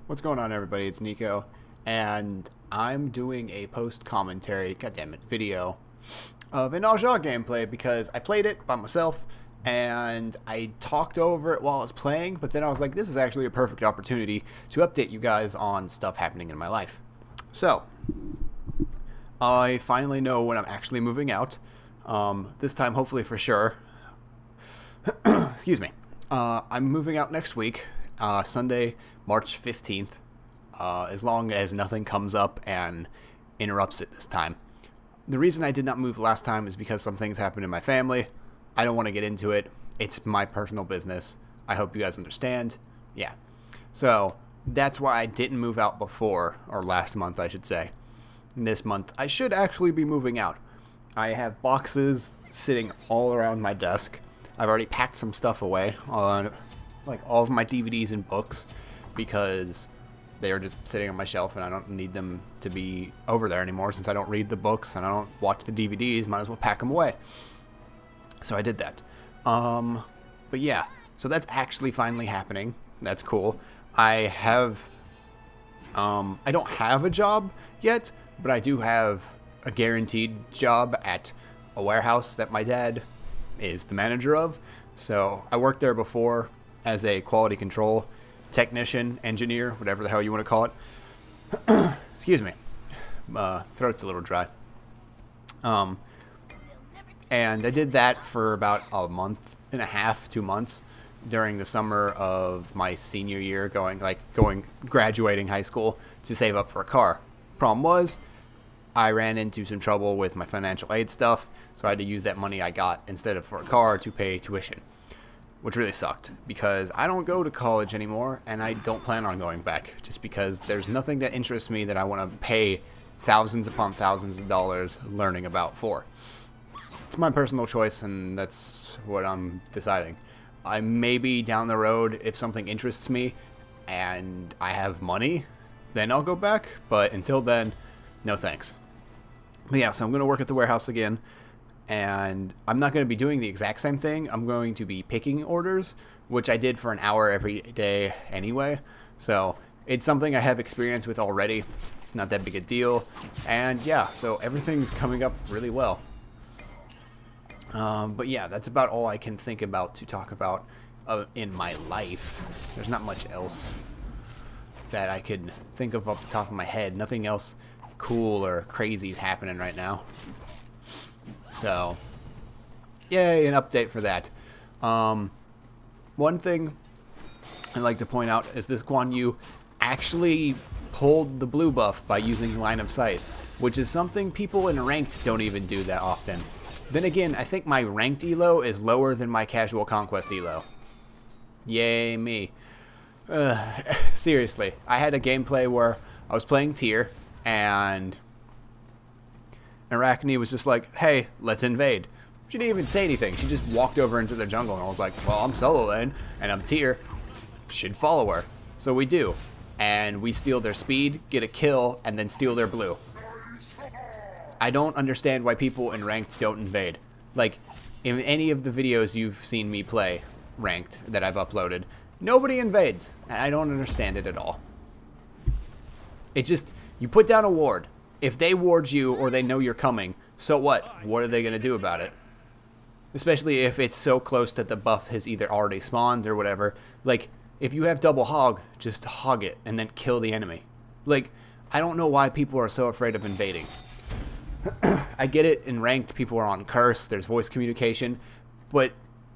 What's going on, everybody? It's Nico, and I'm doing a post-commentary, goddammit, video of an Al gameplay because I played it by myself, and I talked over it while I was playing, but then I was like, this is actually a perfect opportunity to update you guys on stuff happening in my life. So, I finally know when I'm actually moving out, this time hopefully for sure. Excuse me. I'm moving out next week, Sunday, March 15th, as long as nothing comes up and interrupts it this time. The reason I did not move last time is because some things happened in my family. I don't want to get into it. It's my personal business. I hope you guys understand. Yeah. So, that's why I didn't move out before, or last month I should say. This month, I should actually be moving out. I have boxes sitting all around my desk. I've already packed some stuff away on, like, all of my DVDs and books because they are just sitting on my shelf and I don't need them to be over there anymore since I don't read the books and I don't watch the DVDs. Might as well pack them away. So I did that. But yeah, so that's actually finally happening. That's cool. I don't have a job yet, but I do have a guaranteed job at a warehouse that my dad is the manager of. So I worked there before as a quality control technician, engineer, whatever the hell you want to call it. Excuse me. Throat's a little dry. And I did that for about a month and a half, 2 months during the summer of my senior year, graduating high school to save up for a car. Problem was, I ran into some trouble with my financial aid stuff, so I had to use that money I got instead of for a car to pay tuition, which really sucked because I don't go to college anymore and I don't plan on going back just because there's nothing that interests me that I want to pay thousands upon thousands of dollars learning about for. It's my personal choice and that's what I'm deciding. I maybe down the road, if something interests me and I have money, then I'll go back, but until then, no thanks. But yeah, so I'm going to work at the warehouse again, and I'm not going to be doing the exact same thing. I'm going to be picking orders, which I did for an hour every day anyway. So it's something I have experience with already. It's not that big a deal. And yeah, so everything's coming up really well. But yeah, that's about all I can think about to talk about in my life. There's not much else that I could think of off the top of my head. Nothing else cool or crazy is happening right now. So, yay, an update for that. One thing I'd like to point out is this Guan Yu actually pulled the blue buff by using line of sight, which is something people in ranked don't even do that often. Then again, I think my ranked elo is lower than my casual Conquest elo. Yay me. Seriously, I had a gameplay where I was playing tier and Arachne was just like, hey, let's invade. She didn't even say anything. She just walked over into their jungle, and I was like, well, I'm solo lane, and I'm tier. Should follow her. So we do. And we steal their speed, get a kill, and then steal their blue. I don't understand why people in ranked don't invade. Like, in any of the videos you've seen me play ranked that I've uploaded, nobody invades. And I don't understand it at all. It just, you put down a ward. If they ward you or they know you're coming, so what? What are they going to do about it? Especially if it's so close that the buff has either already spawned or whatever. Like, if you have double hog, just hog it and then kill the enemy. Like, I don't know why people are so afraid of invading. I get it, in ranked people are on curse, there's voice communication, but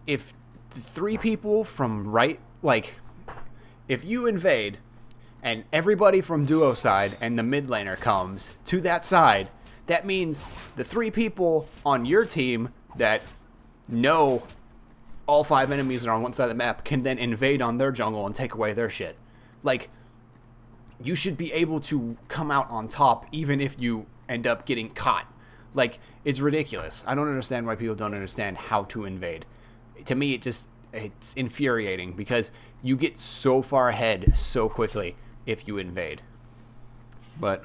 if the 3 people from right, like, if you invade and everybody from duo side and the mid laner comes to that side, that means the 3 people on your team that know all 5 enemies are on one side of the map can then invade on their jungle and take away their shit. Like, you should be able to come out on top even if you end up getting caught. Like, it's ridiculous. I don't understand why people don't understand how to invade. To me, it's infuriating because you get so far ahead so quickly if you invade. But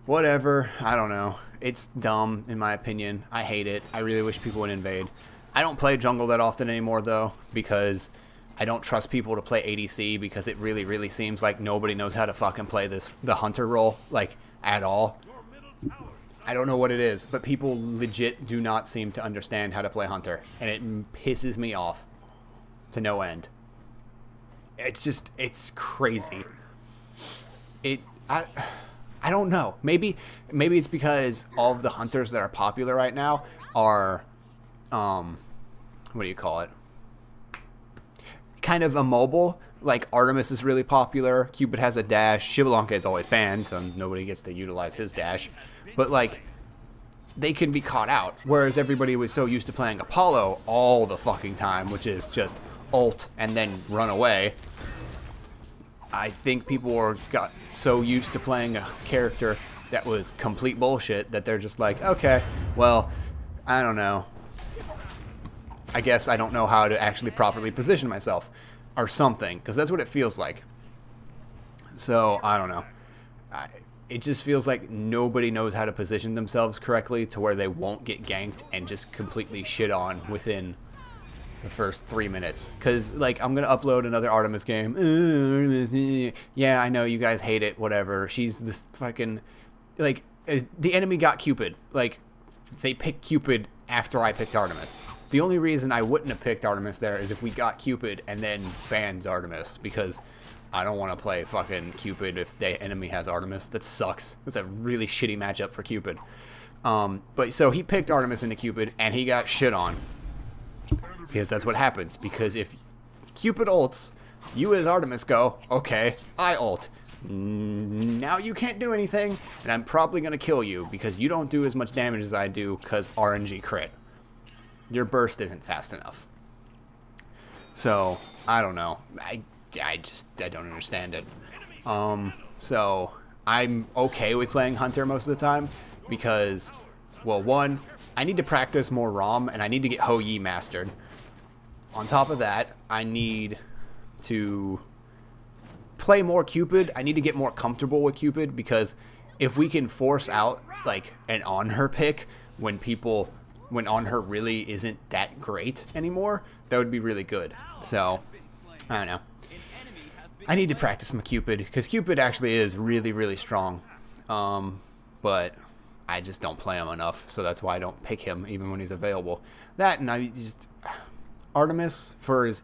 whatever, I don't know. It's dumb in my opinion. I hate it. I really wish people would invade. I don't play jungle that often anymore though because I don't trust people to play ADC because it really, really seems like nobody knows how to fucking play the hunter role, like, at all. I don't know what it is, but people legit do not seem to understand how to play hunter, and it pisses me off to no end. It's crazy. I don't know. Maybe it's because all of the hunters that are popular right now are, what do you call it? Kind of immobile. Like, Artemis is really popular. Cupid has a dash. Xbalanque is always banned, so nobody gets to utilize his dash. But, like, they can be caught out. Whereas everybody was so used to playing Apollo all the fucking time, which is just ult and then run away. I think people got so used to playing a character that was complete bullshit that they're just like, okay, well, I don't know. I guess I don't know how to actually properly position myself or something, because that's what it feels like. So, I don't know. It just feels like nobody knows how to position themselves correctly to where they won't get ganked and just completely shit on within the first 3 minutes. Because, like, I'm going to upload another Artemis game. Yeah, I know you guys hate it, whatever. She's this fucking, like, the enemy got Cupid. Like, they picked Cupid after I picked Artemis. The only reason I wouldn't have picked Artemis there is if we got Cupid and then banned Artemis, because I don't want to play fucking Cupid if the enemy has Artemis. That sucks. That's a really shitty matchup for Cupid. But so he picked Artemis into Cupid and he got shit on. Because that's what happens. Because if Cupid ults, you as Artemis go, okay, I ult. Now you can't do anything, and I'm probably going to kill you because you don't do as much damage as I do because RNG crit. Your burst isn't fast enough. So, I don't know. I don't understand it. So, I'm okay with playing Hunter most of the time because, well, one, I need to practice more ROM, and I need to get Hou Yi mastered. On top of that, I need to play more Cupid. I need to get more comfortable with Cupid, because if we can force out, like, an on-her pick when on-her really isn't that great anymore, that would be really good. So, I don't know. I need to practice my Cupid, because Cupid actually is really, really strong. But I just don't play him enough, so that's why I don't pick him even when he's available. That, and I just, Artemis, for as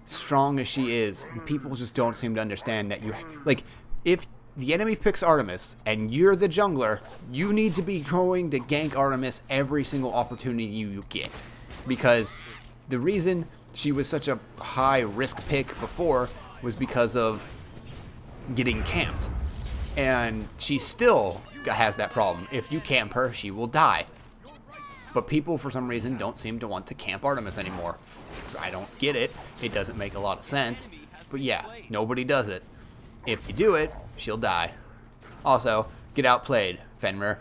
strong as she is, people just don't seem to understand that you, like, if the enemy picks Artemis and you're the jungler, you need to be going to gank Artemis every single opportunity you get, because the reason she was such a high risk pick before was because of getting camped, and she still has that problem. If you camp her, she will die. But people, for some reason, don't seem to want to camp Artemis anymore. I don't get it. It doesn't make a lot of sense. But yeah, nobody does it. If you do it, she'll die. Also, get outplayed, Fenrir.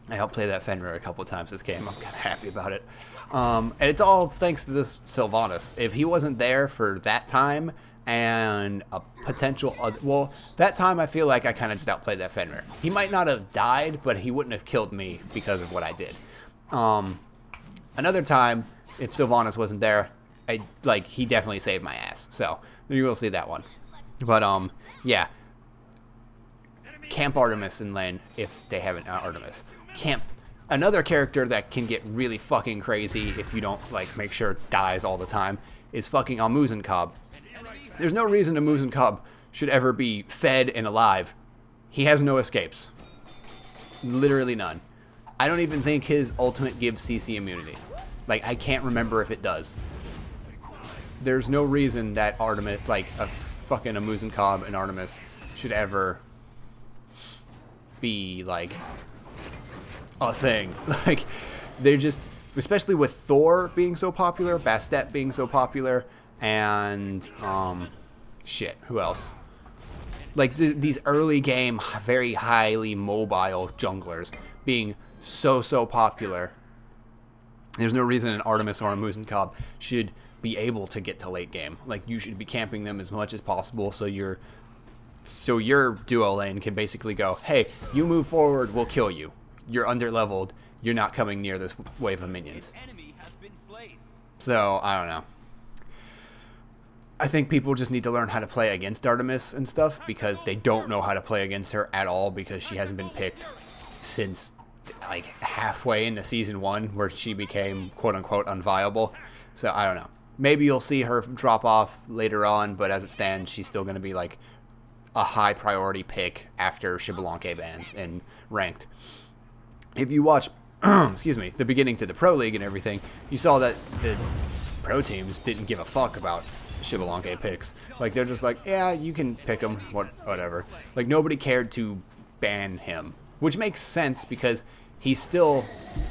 I helped play that Fenrir a couple times this game. I'm kind of happy about it. And it's all thanks to this Sylvanas. If he wasn't there for that time and a potential, well, that time I feel like I kind of just outplayed that Fenrir. He might not have died, but he wouldn't have killed me because of what I did. Another time, if Sylvanas wasn't there, he definitely saved my ass. So you will see that one. But yeah, camp Artemis in lane if they haven't Artemis. Camp another character that can get really fucking crazy if you don't, like, make sure it dies all the time is fucking Almuzen. There's no reason Almuzen should ever be fed and alive. He has no escapes. Literally none. I don't even think his ultimate gives CC immunity. Like, I can't remember if it does. There's no reason that Artemis, like, a fucking Almuzen and Artemis should ever be, like, a thing. Like, they're just, especially with Thor being so popular, Bastet being so popular, and shit, who else? Like, these early game, very highly mobile junglers being so popular. There's no reason an Artemis or a Almuzen should be able to get to late game. Like, you should be camping them as much as possible, so your duo lane can basically go, hey, you move forward, we'll kill you. You're under-leveled, you're not coming near this wave of minions. So, I don't know. I think people just need to learn how to play against Artemis and stuff because they don't know how to play against her at all because she hasn't been picked since like halfway into season 1 where she became quote-unquote unviable. So I don't know. Maybe you'll see her drop off later on, but as it stands, she's still going to be like a high priority pick after Xbalanque bans and ranked. If you watch, excuse me, the beginning to the Pro League and everything, you saw that the pro teams didn't give a fuck about Xbalanque picks. Like, they're just like, yeah, you can pick him, whatever. Like, nobody cared to ban him, which makes sense because he's still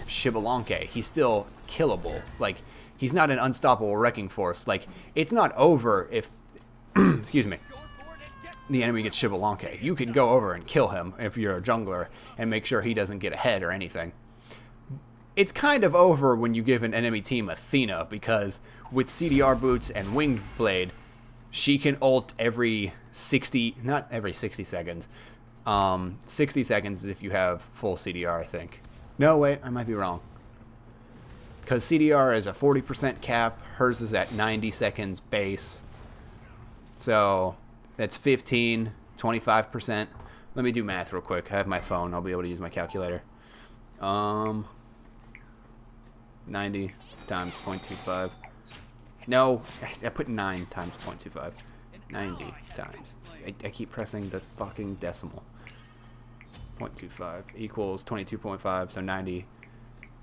Xbalanque. He's still killable. Like, he's not an unstoppable wrecking force. Like, it's not over if, excuse me, the enemy gets Xbalanque. You can go over and kill him if you're a jungler and make sure he doesn't get ahead or anything. It's kind of over when you give an enemy team Athena because with CDR boots and Winged Blade, she can ult every 60, not every 60 seconds. 60 seconds if you have full CDR, I think. No, wait, I might be wrong. Because CDR is a 40% cap, hers is at 90 seconds base. So that's 15, 25%. Let me do math real quick. I have my phone. I'll be able to use my calculator. 90 times 0.25. No, I put 9 times 0.25. 90 times. I keep pressing the fucking decimal. 0.25 equals 22.5, so 90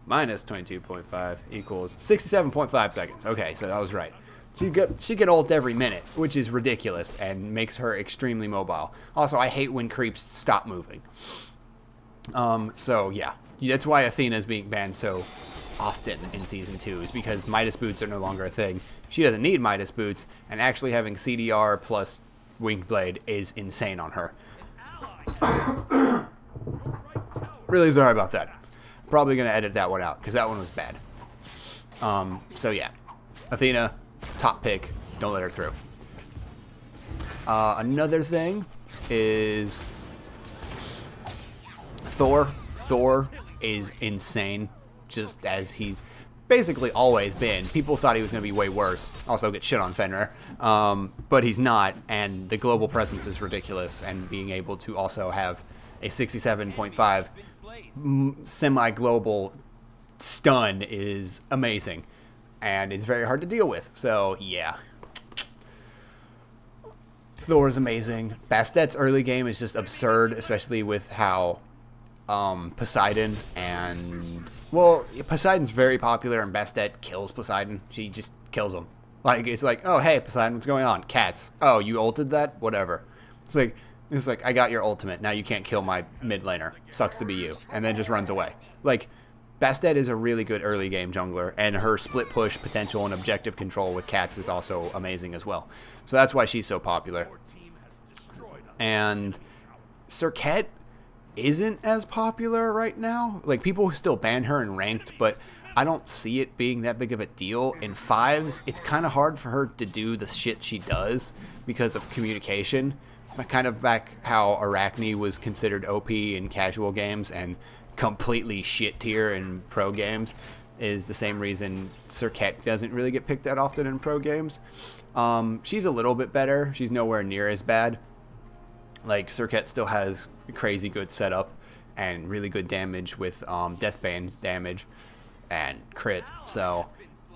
minus 22.5 equals 67.5 seconds. Okay, so I was right. She can ult every minute, which is ridiculous and makes her extremely mobile. Also, I hate when creeps stop moving. So yeah, that's why Athena is being banned so often in Season 2, is because Midas boots are no longer a thing. She doesn't need Midas boots, and actually having CDR plus Winged Blade is insane on her. Really sorry about that. Probably going to edit that one out, because that one was bad. So yeah, Athena, top pick, don't let her through. Another thing is Thor. Thor is insane, just as he's basically always been. People thought he was going to be way worse. Also get shit on Fenrir. But he's not, and the global presence is ridiculous, and being able to also have a 67.5 semi-global stun is amazing, and it's very hard to deal with. So yeah, Thor is amazing. Bastet's early game is just absurd, especially with how Poseidon and, well, Poseidon's very popular, and Bastet kills Poseidon. She just kills him. Like, it's like, oh hey Poseidon, what's going on? Cats. Oh, you ulted that? Whatever. It's like, I got your ultimate. Now you can't kill my mid laner. Sucks to be you. And then just runs away. Like, Bastet is a really good early game jungler, and her split push potential and objective control with cats is also amazing as well. So that's why she's so popular. And Serket isn't as popular right now. Like, people still ban her in ranked, but I don't see it being that big of a deal. In fives, it's kind of hard for her to do the shit she does because of communication. Kind of back how Arachne was considered OP in casual games and completely shit tier in pro games is the same reason Serket doesn't really get picked that often in pro games. She's a little bit better. She's nowhere near as bad. Like, Serket still has crazy good setup and really good damage with Deathbane's damage and crit. So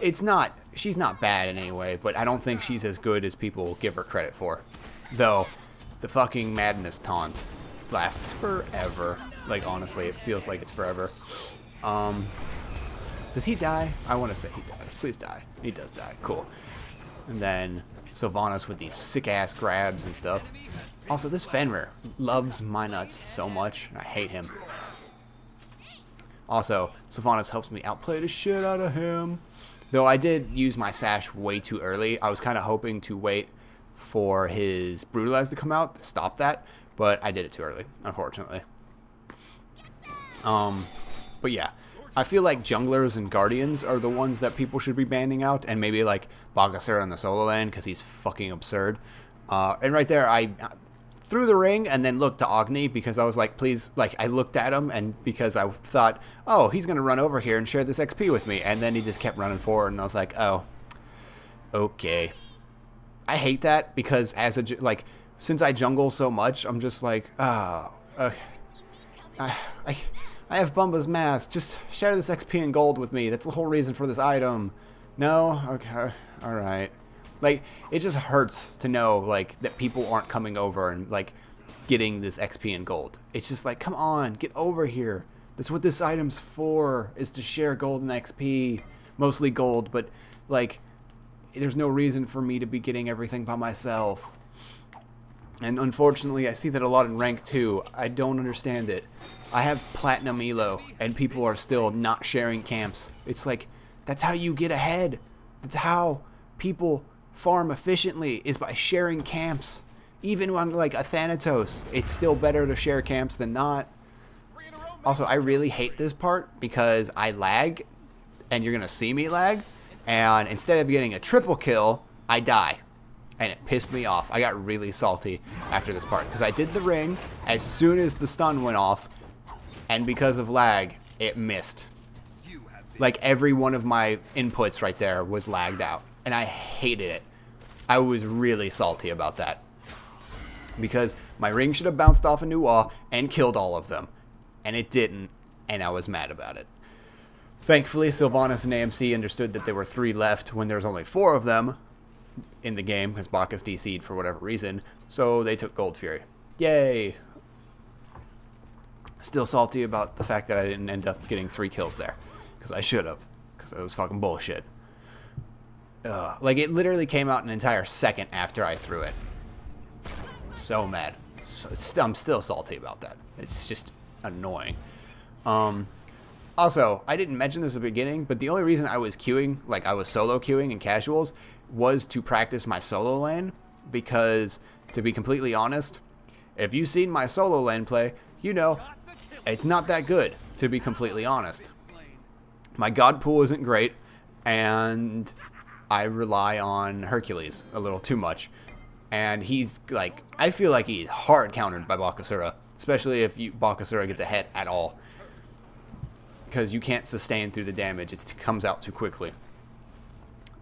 she's not bad in any way, but I don't think she's as good as people give her credit for. Though the fucking madness taunt lasts forever. Like, honestly, it feels like it's forever. Does he die? I want to say he does. Please die. He does die. Cool. And then Sylvanas with these sick-ass grabs and stuff. Also, this Fenrir loves my nuts so much. I hate him. Also, Sylvanas helps me outplay the shit out of him. Though I did use my sash way too early. I was kind of hoping to wait for his Brutalize to come out to stop that, but I did it too early, unfortunately. But yeah, I feel like junglers and guardians are the ones that people should be banning out, and maybe like Bagasur on the solo lane because he's fucking absurd. And right there, I threw the ring and then looked to Agni because I was like, please, like, I looked at him and because I thought, oh, he's gonna run over here and share this XP with me, and then he just kept running forward, and I was like, oh, okay. I hate that because like, since I jungle so much, I'm just like, I have Bumba's mask. Just share this XP and gold with me. That's the whole reason for this item. No? Okay. Alright. Like, it just hurts to know, like, that people aren't coming over and, like, getting this XP and gold. It's just like, come on, get over here. That's what this item's for, is to share gold and XP. Mostly gold, but, like, there's no reason for me to be getting everything by myself. And unfortunately, I see that a lot in rank 2. I don't understand it. I have platinum elo, and people are still not sharing camps. It's like, that's how you get ahead. That's how people farm efficiently, is by sharing camps. Even on like a Thanatos, it's still better to share camps than not. Also, I really hate this part because I lag, and you're gonna see me lag, and instead of getting a triple kill, I die. And it pissed me off. I got really salty after this part because I did the ring as soon as the stun went off, and because of lag, it missed. Like, every one of my inputs right there was lagged out, and I hated it. I was really salty about that because my ring should have bounced off a new wall and killed all of them, and it didn't, and I was mad about it. Thankfully, Sylvanas and AMC understood that there were 3 left when there was only 4 of them in the game because Bacchus DC'd for whatever reason, so they took Gold Fury. Yay! Still salty about the fact that I didn't end up getting 3 kills there, because I should have, because it was fucking bullshit. Like, it literally came out an entire second after I threw it. So mad. I'm still salty about that. It's just annoying. Also, I didn't mention this at the beginning, but the only reason I was queuing, like I was solo queuing in casuals, was to practice my solo lane, because, to be completely honest, if you've seen my solo lane play, you know, it's not that good, to be completely honest. My god pool isn't great, and I rely on Hercules a little too much. And he's, like, I feel like he's hard countered by Bakasura, especially if Bakasura gets ahead at all. Because you can't sustain through the damage, it comes out too quickly.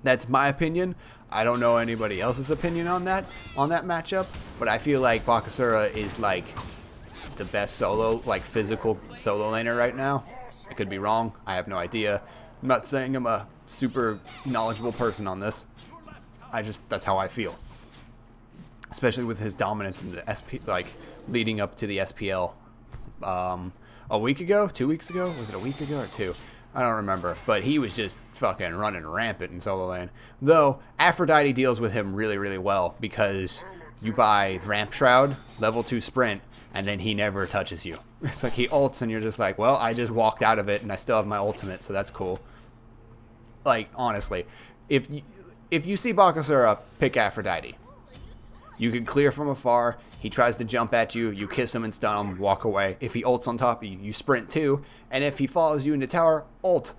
That's my opinion. I don't know anybody else's opinion on that matchup, but I feel like Bakasura is like the best solo, like physical solo laner right now. I could be wrong. I have no idea. I'm not saying I'm a super knowledgeable person on this. That's how I feel. Especially with his dominance in the SP, like leading up to the SPL a week ago, 2 weeks ago? Was it a week ago or 2? I don't remember, but he was just fucking running rampant in solo lane. Though, Aphrodite deals with him really, really well because you buy Ramp Shroud, level 2 sprint, and then he never touches you. It's like he ults and you're just like, well, I just walked out of it and I still have my ultimate, so that's cool. Like, honestly, if you see Bakasura, pick Aphrodite. You can clear from afar. He tries to jump at you. You kiss him and stun him. Walk away. If he ults on top of you, you sprint too. And if he follows you into tower, ult.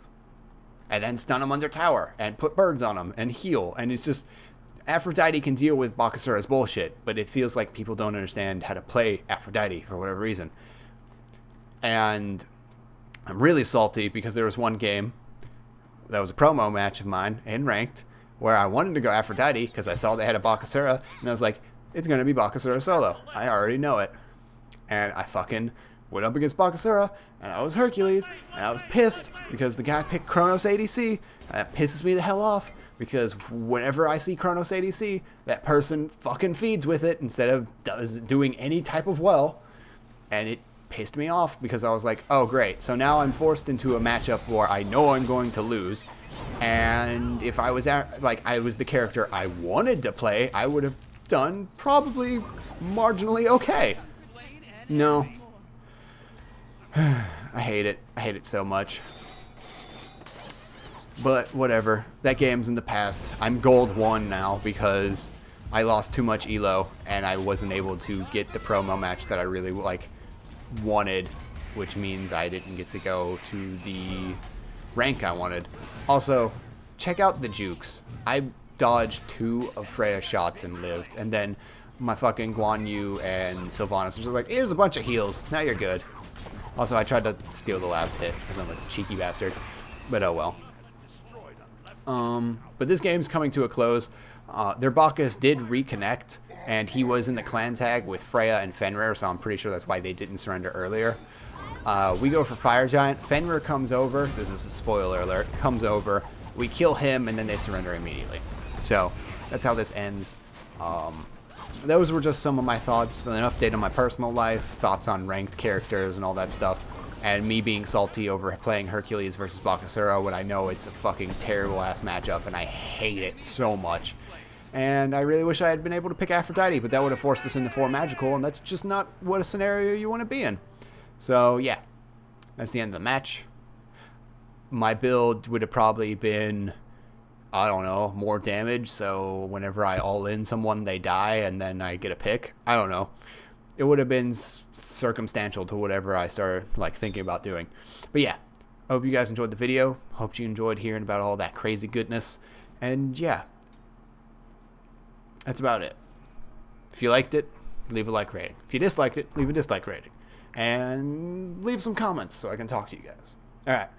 And then stun him under tower. And put birds on him. And heal. And it's just... Aphrodite can deal with Bakasura's bullshit. But it feels like people don't understand how to play Aphrodite for whatever reason. And I'm really salty because there was one game that was a promo match of mine in Ranked where I wanted to go Aphrodite because I saw they had a Bakasura, and I was like, it's going to be Bakasura solo. I already know it. And I fucking went up against Bakasura, and I was Hercules, and I was pissed because the guy picked Chronos ADC. That pisses me the hell off because whenever I see Chronos ADC, that person fucking feeds with it instead of doing any type of well, and it pissed me off because I was like, oh great, so now I'm forced into a matchup where I know I'm going to lose. And if I was I was the character I wanted to play, I would have done probably marginally okay. No. I hate it. I hate it so much. But whatever. That game's in the past. I'm gold 1 now because I lost too much elo and I wasn't able to get the promo match that I really wanted, which means I didn't get to go to the rank I wanted. Also, check out the jukes. I dodged 2 of Freya's shots and lived, and then my fucking Guan Yu and Sylvanas was like, here's a bunch of heals, now you're good. Also, I tried to steal the last hit because I'm a cheeky bastard, but oh well. But this game's coming to a close. Their Bacchus did reconnect, and he was in the clan tag with Freya and Fenrir, so I'm pretty sure that's why they didn't surrender earlier. We go for Fire Giant. Fenrir comes over. This is a spoiler alert. Comes over. We kill him, and then they surrender immediately. So that's how this ends. Those were just some of my thoughts, an update on my personal life, thoughts on ranked characters and all that stuff, and me being salty over playing Hercules versus Bakasura when I know it's a fucking terrible-ass matchup, and I hate it so much. And I really wish I had been able to pick Aphrodite, but that would have forced us into 4 magical, and that's just not what a scenario you want to be in. So, yeah, that's the end of the match. My build would have probably been, I don't know, more damage, so whenever I all-in someone, they die, and then I get a pick. I don't know. It would have been circumstantial to whatever I started, like, thinking about doing. But yeah, I hope you guys enjoyed the video. Hope you enjoyed hearing about all that crazy goodness. And yeah, that's about it. If you liked it, leave a like rating. If you disliked it, leave a dislike rating. And leave some comments so I can talk to you guys. Alright,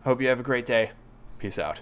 hope you have a great day. Peace out.